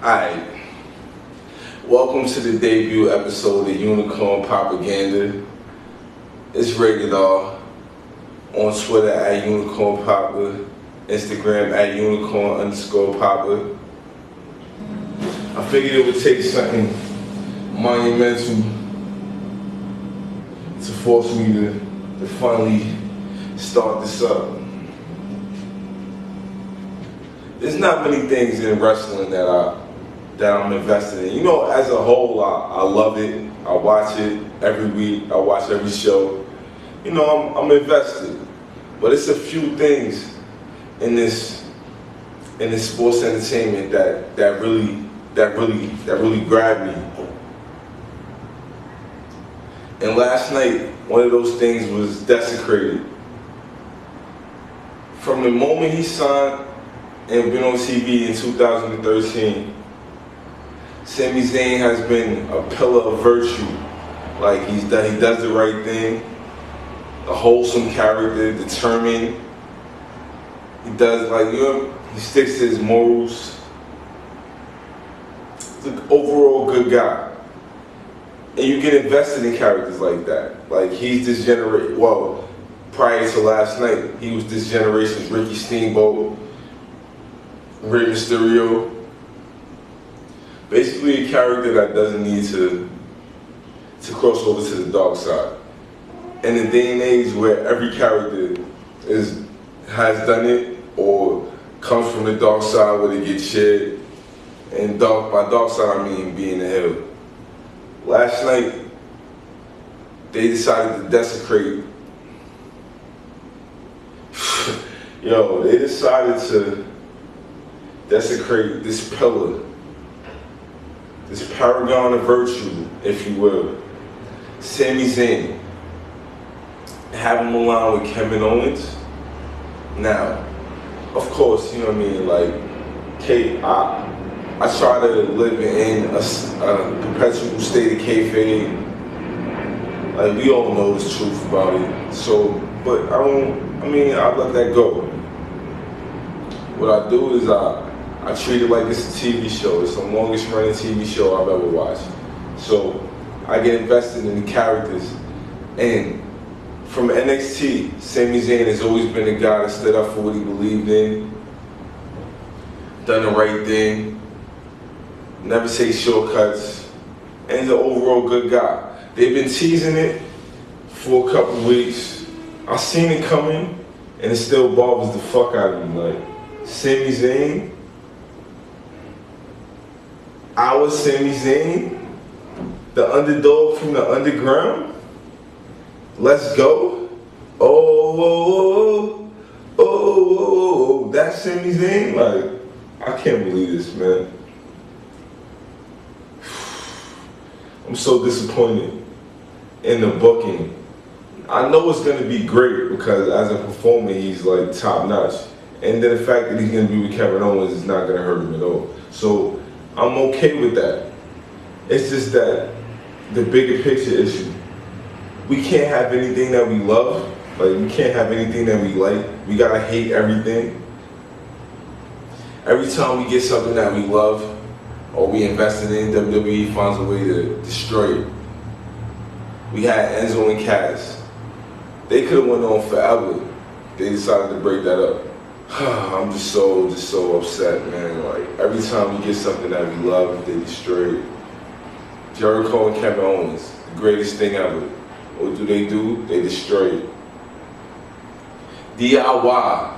Alright, welcome to the debut episode of Unicorn Papaganda. It's rated R. On Twitter at Unicorn Papa, Instagram at Unicorn_Papa. I figured it would take something monumental to force me to finally start this up. There's not many things in wrestling that I'm invested in. You know, as a whole, I love it. I watch it every week. I watch every show. You know, I'm invested. But it's a few things in this sports entertainment that really grabbed me. And last night, one of those things was desecrated. From the moment he signed and been on TV in 2013, Sami Zayn has been a pillar of virtue. Like he does the right thing, a wholesome character, determined. He does he sticks to his morals. He's an overall good guy. And you get invested in characters like that. Like he's this generation, well, prior to last night, he was this generation's Ricky Steamboat, Rey Mysterio. Basically a character that doesn't need to cross over to the dark side. In a day and age where every character has done it or comes from the dark side where they get shared. And by dark side I mean being the heel. Last night they decided to desecrate. They decided to desecrate this pillar, this paragon of virtue, if you will, Sami Zayn. Have him aligned with Kevin Owens. Now, of course, you know what I mean, like, I try to live in a perpetual state of kayfabe. Like, we all know the truth about it. So, but I let that go. What I do is I treat it like it's a TV show. It's the longest running TV show I've ever watched. So I get invested in the characters. And from NXT, Sami Zayn has always been a guy that stood up for what he believed in, done the right thing, never take shortcuts, and he's an overall good guy. They've been teasing it for a couple weeks. I seen it coming, and it still bothers the fuck out of me. Like, Sami Zayn, our Sami Zayn, the underdog from the underground. Let's go. Oh, that's Sami Zayn? Like, I can't believe this, man. I'm so disappointed in the booking. I know it's gonna be great because as a performer, he's like top notch. And then the fact that he's gonna be with Kevin Owens is not gonna hurt him at all. So I'm okay with that. It's just that the bigger picture issue. We can't have anything that we love. Like, we can't have anything that we like. We gotta hate everything. Every time we get something that we love or we invested in, WWE finds a way to destroy it. We had Enzo and Cass. They could have went on forever. They decided to break that up. I'm just so upset, man. Like, every time we get something that we love, they destroy it. Jericho and Kevin Owens, the greatest thing ever. What do? They destroy it. DIY.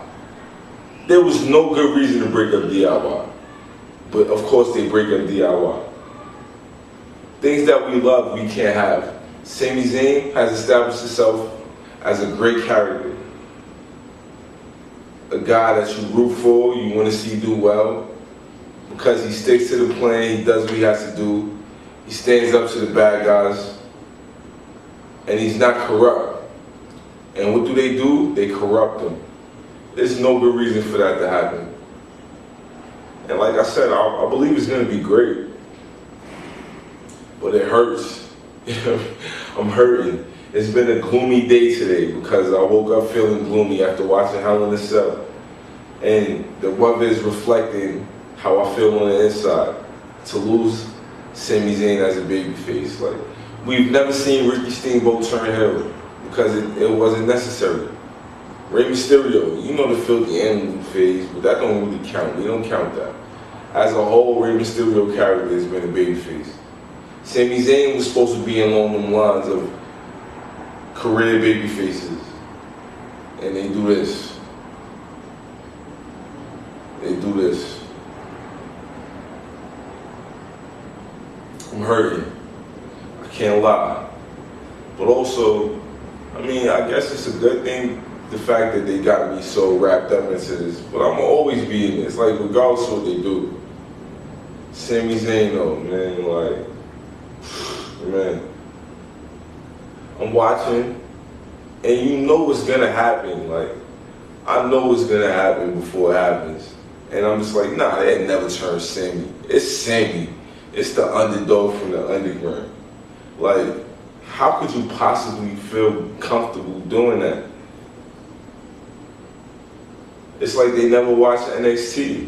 There was no good reason to break up DIY. But of course they break up DIY. Things that we love, we can't have. Sami Zayn has established himself as a great character. A guy that you root for, you want to see do well. Because he sticks to the plan, he does what he has to do. He stands up to the bad guys. And he's not corrupt. And what do? They corrupt him. There's no good reason for that to happen. And like I said, I believe it's going to be great. But it hurts. I'm hurting. It's been a gloomy day today because I woke up feeling gloomy after watching Hell in a Cell. And the weather is reflecting how I feel on the inside. to lose Sami Zayn as a babyface. Like, we've never seen Ricky Steamboat turn heel because it wasn't necessary. Rey Mysterio, you know the filthy animal phase, but that don't really count. We don't count that. As a whole, Rey Mysterio character has been a babyface. Sami Zayn was supposed to be along the lines of career babyfaces, and they do this. They do this. I'm hurting. I can't lie. But also, I mean, I guess it's a good thing, the fact that they got me so wrapped up into this. But I'm gonna always be in this, like, regardless of what they do. Sami Zayn, though, man, like, man. I'm watching, and you know what's gonna happen. Like, I know what's gonna happen before it happens. And I'm just like, nah, they never turn Sami. It's Sami. It's the underdog from the underground. Like, how could you possibly feel comfortable doing that? It's like they never watched NXT.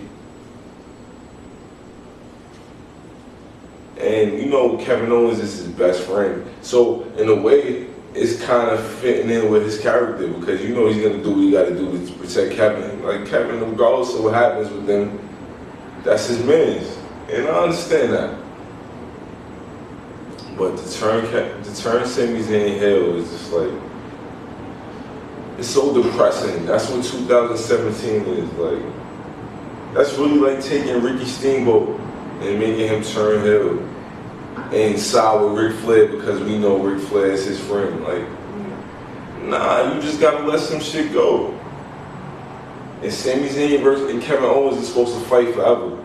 And you know Kevin Owens is his best friend. So in a way, it's kind of fitting in with his character because you know he's gonna do what he gotta do to protect Kevin. Like Kevin, regardless of what happens with them, that's his man's. And I understand that. But to turn Sami Zayn heel is just like, it's so depressing. That's what 2017 is like. That's really like taking Ricky Steamboat and making him turn heel and side with Ric Flair because we know Ric Flair is his friend. Like, nah, you just gotta let some shit go. And Sami Zayn versus and Kevin Owens is supposed to fight forever.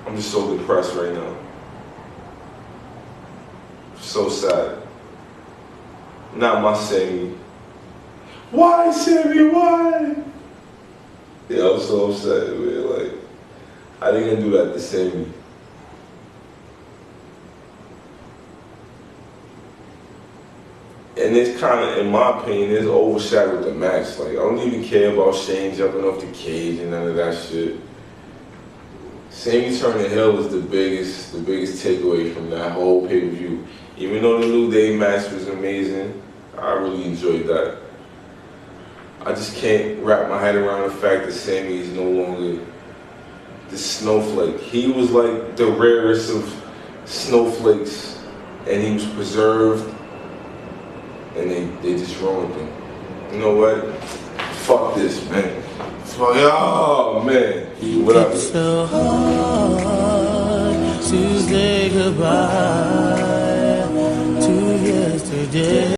I'm just so depressed right now. So sad. Not my Sami. Why, Sami? Why? Yeah, I'm so upset, man. Like, I didn't do that to Sami. And it's kind of, in my opinion, it's overshadowed the match. Like, I don't even care about Shane jumping off the cage and none of that shit. Sami turning heel is the biggest takeaway from that whole pay-per-view. Even though the New Day match was amazing, I really enjoyed that. I just can't wrap my head around the fact that Sami is no longer this snowflake. He was like the rarest of snowflakes, and he was preserved, and they just ruined him. You know what? Fuck this, man. Fuck, oh man. Whatever. It's so hard to say goodbye.